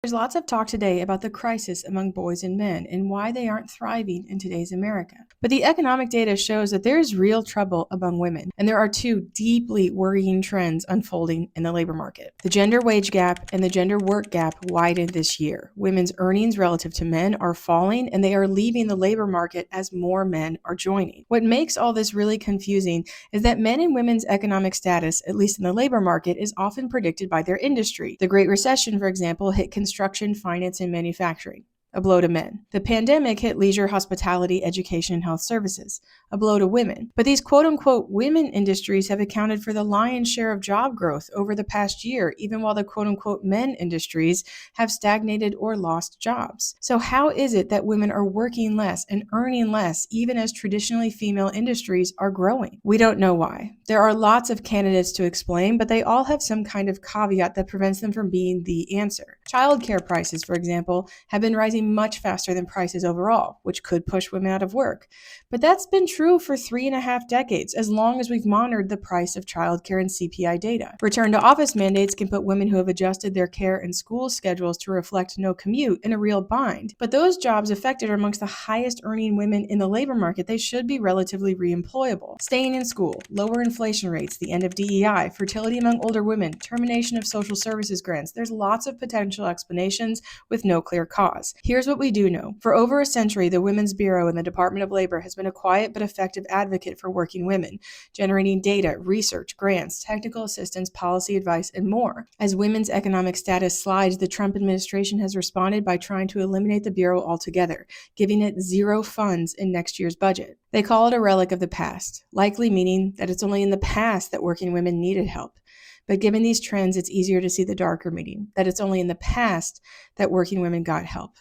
There's lots of talk today about the crisis among boys and men and why they aren't thriving in today's America. But the economic data shows that there is real trouble among women, and there are two deeply worrying trends unfolding in the labor market. The gender wage gap and the gender work gap widened this year. Women's earnings relative to men are falling, and they are leaving the labor market as more men are joining. What makes all this really confusing is that men and women's economic status, at least in the labor market, is often predicted by their industry. The Great Recession, for example, hit construction, finance, and manufacturing. A blow to men. The pandemic hit leisure, hospitality, education, and health services. A blow to women. But these quote-unquote women industries have accounted for the lion's share of job growth over the past year, even while the quote-unquote men industries have stagnated or lost jobs. So how is it that women are working less and earning less, even as traditionally female industries are growing? We don't know why. There are lots of candidates to explain, but they all have some kind of caveat that prevents them from being the answer. Childcare prices, for example, have been rising much faster than prices overall, which could push women out of work. But that's been true for 3.5 decades, as long as we've monitored the price of childcare and CPI data. Return to office mandates can put women who have adjusted their care and school schedules to reflect no commute in a real bind. But those jobs affected are amongst the highest earning women in the labor market. They should be relatively reemployable. Staying in school, lower inflation rates, the end of DEI, fertility among older women, termination of social services grants. There's lots of potential explanations with no clear cause. Here's what we do know. For over a century, the Women's Bureau in the Department of Labor has been a quiet but effective advocate for working women, generating data, research, grants, technical assistance, policy advice, and more. As women's economic status slides, the Trump administration has responded by trying to eliminate the Bureau altogether, giving it zero funds in next year's budget. They call it a relic of the past, likely meaning that it's only in the past that working women needed help. But given these trends, it's easier to see the darker meaning, that it's only in the past that working women got help.